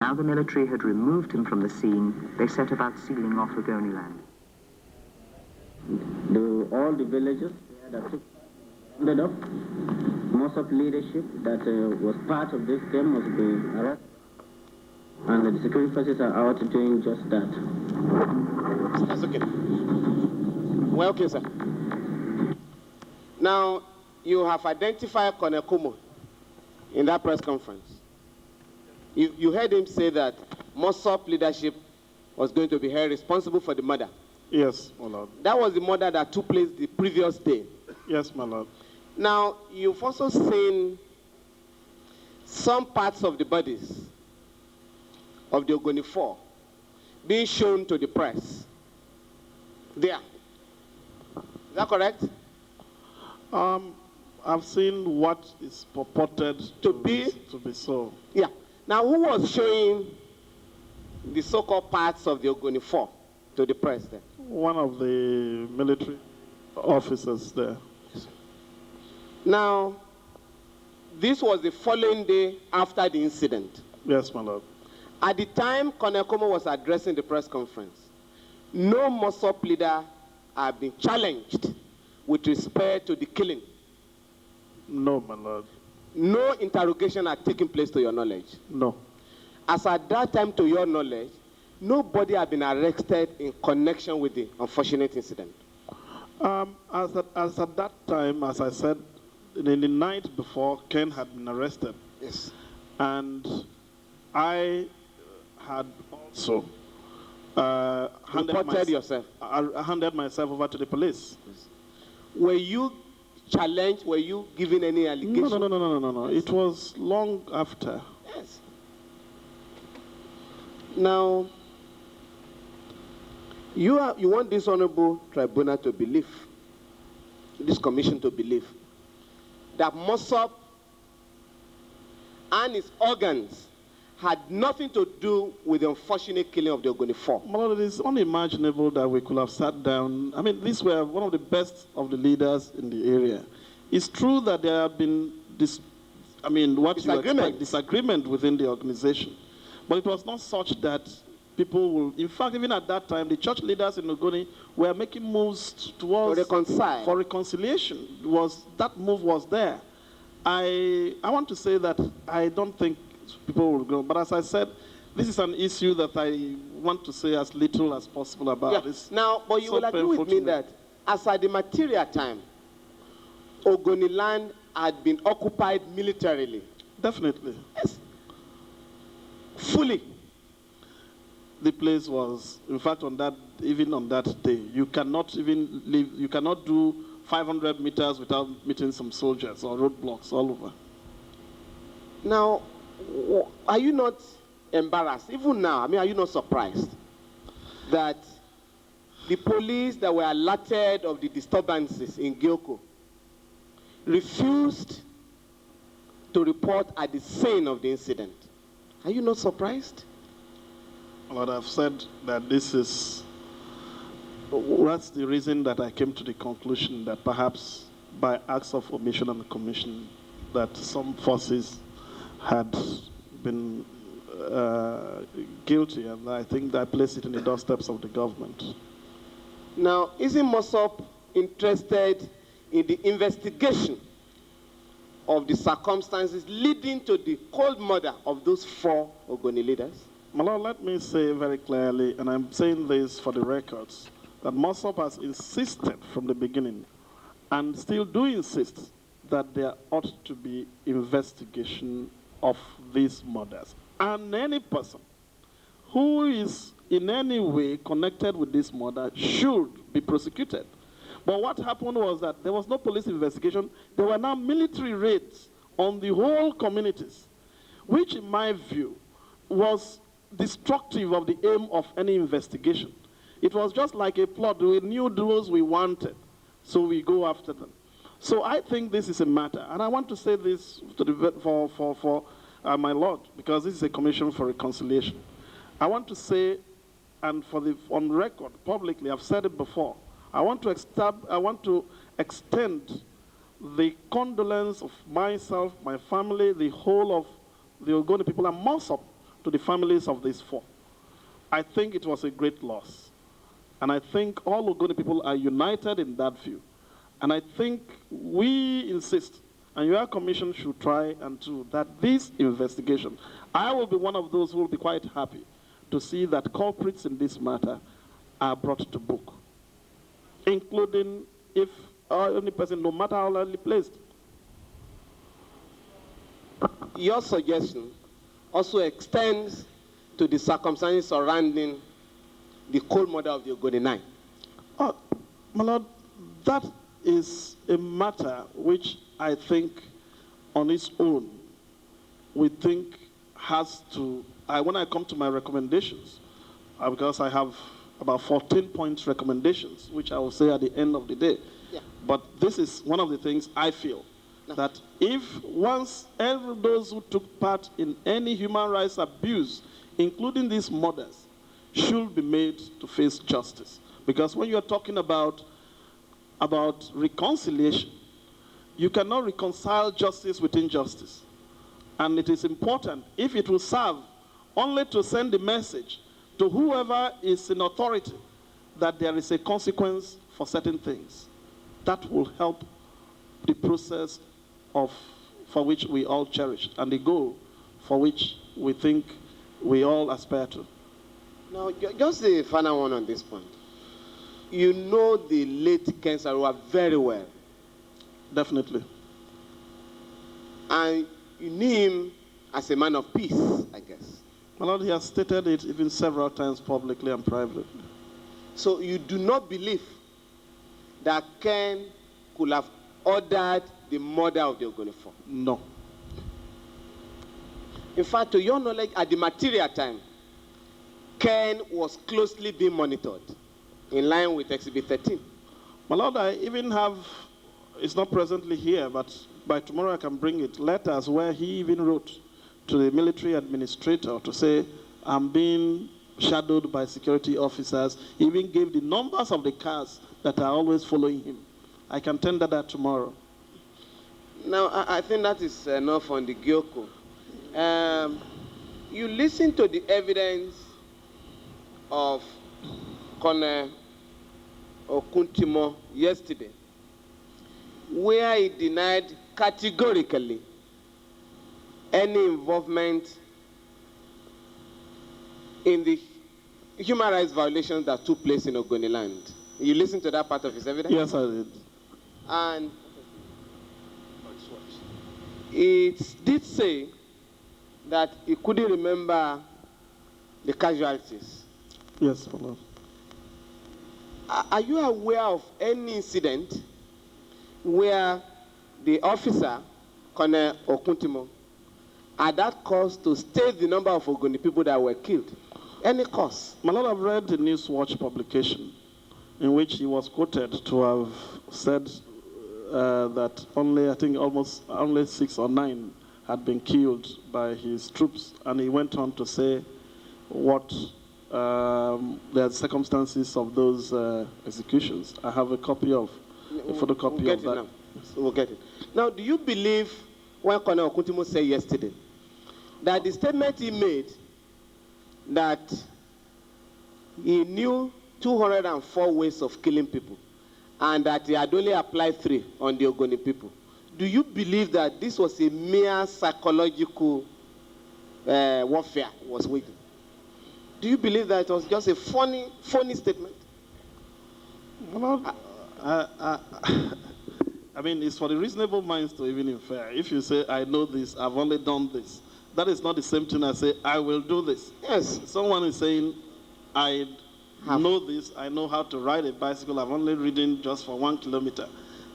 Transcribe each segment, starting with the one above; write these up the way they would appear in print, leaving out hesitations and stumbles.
Now the military had removed him from the scene, they set about sealing off Ogoni land. All the villages that ended up, Mossop leadership that was part of this game must be arrested. And the security forces are out doing just that. That's okay. Well, okay, sir. Now, you have identified Colonel Kumo in that press conference. You heard him say that Mossop leadership was going to be held responsible for the murder. Yes, my lord. That was the murder that took place the previous day. Yes, my lord. Now, you've also seen some parts of the bodies of the Ogoni 4 being shown to the press. There. Is that correct? I've seen what is purported to be so. Yeah. Now, who was showing the so-called parts of the Ogoni 4 to the press then? One of the military officers there. Now, this was the following day after the incident. Yes, my lord. At the time Colonel Kumo was addressing the press conference, no Mossop leader had been challenged with respect to the killing. No, my lord. No interrogation had taken place to your knowledge? No. As at that time, to your knowledge, nobody had been arrested in connection with the unfortunate incident? As at that time, as I said, in the night before, Ken had been arrested. Yes. And I had also handed myself over to the police. Yes. Were you challenged? Were you given any allegation? No. Yes. It was long after. Yes. Now, you want this honorable tribunal to believe, this commission to believe, that Mossop and its organs had nothing to do with the unfortunate killing of the Ogoni 4. Well, it is unimaginable that we could have sat down. I mean, these were one of the best of the leaders in the area. It's true that there have been disagreement within the organization. But it was not such that people will, in fact, even at that time, the church leaders in Ogoni were making moves towards for reconciliation. That move was there. I want to say that I don't think people will go. But as I said, this is an issue that I want to say as little as possible about. Yeah. Now, but you will agree with me that as at the material time, Ogoni land had been occupied militarily. Definitely. Yes. Fully. The place was, in fact, even on that day, you cannot even leave, you cannot do 500 meters without meeting some soldiers or roadblocks all over. Now, are you not embarrassed? Even now, are you not surprised that the police that were alerted of the disturbances in Gyoko refused to report at the scene of the incident? Are you not surprised? Well, I've said that that's the reason that I came to the conclusion that perhaps by acts of omission and commission that some forces had been guilty, and I think that I placed it in the doorsteps of the government. Now, isn't Mossop interested in the investigation of the circumstances leading to the cold murder of those 4 Ogoni leaders? My lord, let me say very clearly, and I'm saying this for the records, that Mossop has insisted from the beginning, and still do insist, that there ought to be investigation of these murders. And any person who is in any way connected with this murder should be prosecuted. But what happened was that there was no police investigation. There were now military raids on the whole communities, which in my view was destructive of the aim of any investigation. It was just like a plot. We knew those we wanted, so we go after them. So I think this is a matter, and I want to say this for my lord, because this is a commission for reconciliation. I want to say, and on record, publicly, I've said it before, I want to extend the condolence of myself, my family, the whole of the Ogoni people, and Mossop to the families of these 4. I think it was a great loss. And I think all Ogoni people are united in that view. And I think we insist, and your commission should try and do that this investigation, I will be one of those who will be quite happy to see that culprits in this matter are brought to book, including if any person, no matter how lightly placed. Your suggestion also extends to the circumstances surrounding the cold murder of the Ogoni 9. Oh, my lord, that is a matter which I think on its own we think has to, when I come to my recommendations, because I have about 14 points recommendations, which I will say at the end of the day. Yeah. But this is one of the things I feel, that if once every those who took part in any human rights abuse, including these murders, should be made to face justice. Because when you're talking about reconciliation, you cannot reconcile justice with injustice. And it is important, if it will serve only to send the message to whoever is in authority that there is a consequence for certain things, that will help the process for which we all cherish and the goal for which we think we all aspire to. Now, just the final one on this point. You know the late Ken Sarowiwa very well. Definitely. And you knew him as a man of peace, I guess. My lord, he has stated it even several times publicly and privately. So you do not believe that Ken could have ordered the murder of the Ogoni 4? No. In fact, to your knowledge, at the material time, Ken was closely being monitored in line with Exhibit 13. My lord, I even have, it's not presently here, but by tomorrow I can bring it, letters where he even wrote to the military administrator to say, I'm being shadowed by security officers. He even gave the numbers of the cars that are always following him. I can tender that tomorrow. Now, I think that is enough on the Gyoko. You listen to the evidence of Colonel Okuntimo yesterday, where he denied categorically any involvement in the human rights violations that took place in Ogoni land. You listened to that part of his evidence? Yes, I did. And it did say that he couldn't remember the casualties. Yes, my lord. Are you aware of any incident where the officer, Colonel Okuntimo, had that cause to state the number of Ogoni people that were killed? Any cause? My lord, I've read the Newswatch publication in which he was quoted to have said that only, I think, almost only 6 or 9 had been killed by his troops. And he went on to say what the circumstances of those executions. I have a copy of, a photocopy of that. Now. We'll get it. Now, do you believe what Colonel Okuntimo said yesterday, that the statement he made that he knew 204 ways of killing people and that he had only applied 3 on the Ogoni people? Do you believe that this was a mere psychological warfare was waging? Do you believe that it was just a phony statement? Well, I mean, it's for the reasonable minds to even infer. If you say, I know this, I've only done this, that is not the same thing as say, I will do this. Yes. Someone is saying, I know this, I know how to ride a bicycle, I've only ridden just for 1 kilometer.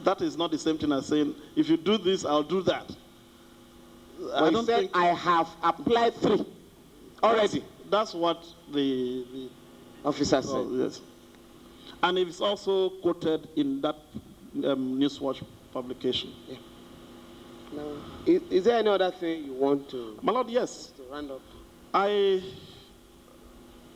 That is not the same thing as saying, if you do this, I'll do that. Well, I don't think I have applied 3 already. That's what the officer said. Yes. And it's also quoted in that Newswatch publication. Yeah. Now, is there any other thing you want to? My lord, yes. To round up. I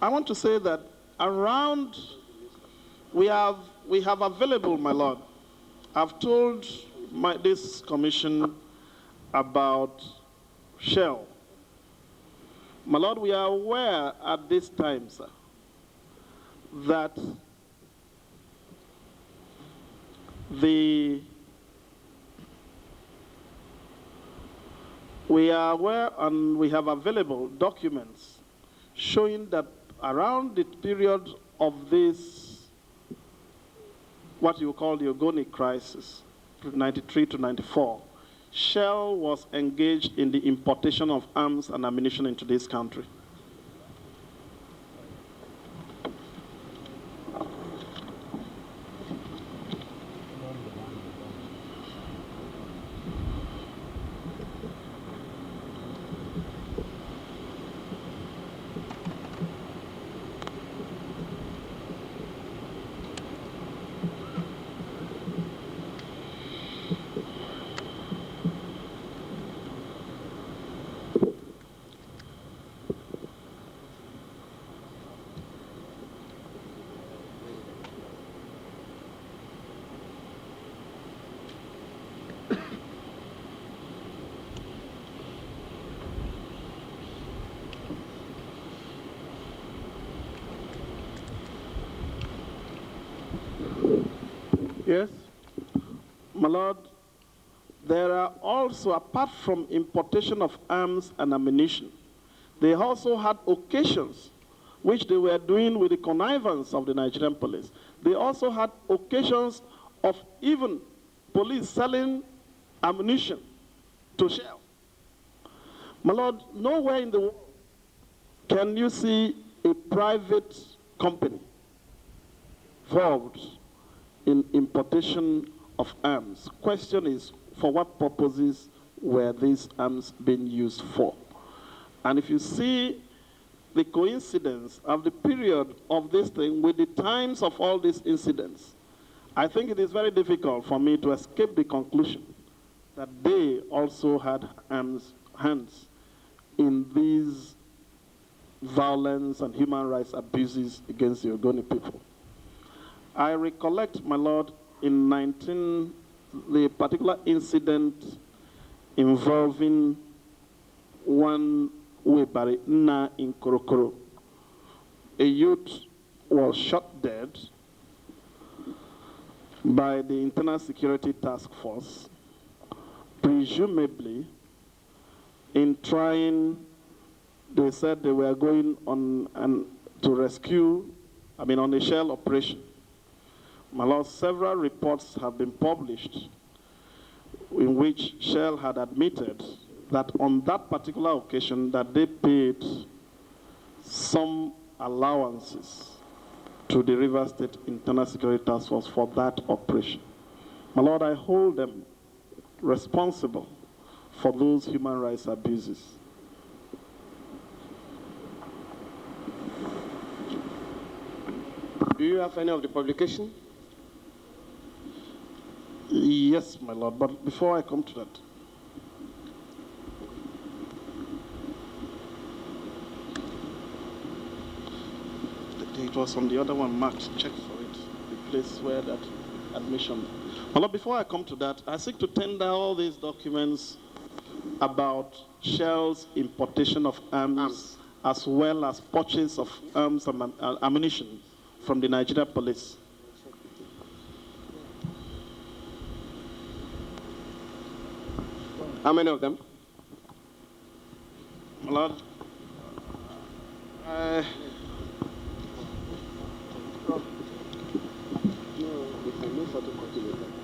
want to say that around we have available, my lord. I've told this commission about Shell. My Lord, we are aware at this time, sir, that we are aware and we have available documents showing that around the period of this, what you call the Ogoni crisis, 93 to 94, Shell was engaged in the importation of arms and ammunition into this country. Yes, my Lord, there are also, apart from importation of arms and ammunition, they also had occasions which they were doing with the connivance of the Nigerian police. They also had occasions of even police selling ammunition to Shell. My Lord, nowhere in the world can you see a private company involved in importation of arms. Question is, for what purposes were these arms being used for? And if you see the coincidence of the period of this thing with the times of all these incidents, I think it is very difficult for me to escape the conclusion that they also had hands in these violence and human rights abuses against the Ogoni people. I recollect, my Lord, in the particular incident involving one Webari Nna in Korokoro. A youth was shot dead by the Internal Security Task Force, presumably in trying, they said they were going on to rescue, on a Shell operation. My Lord, several reports have been published in which Shell had admitted that on that particular occasion that they paid some allowances to the River State Internal Security Task Force for that operation. My Lord, I hold them responsible for those human rights abuses. Do you have any of the publication? Yes, my Lord, but before I come to that, it was on the other one marked, check for it, the place where that admission. My Lord, before I come to that, I seek to tender all these documents about Shell's importation of arms, as well as purchase of arms and ammunition from the Nigerian police. How many of them? My Lord, No, photocopy later.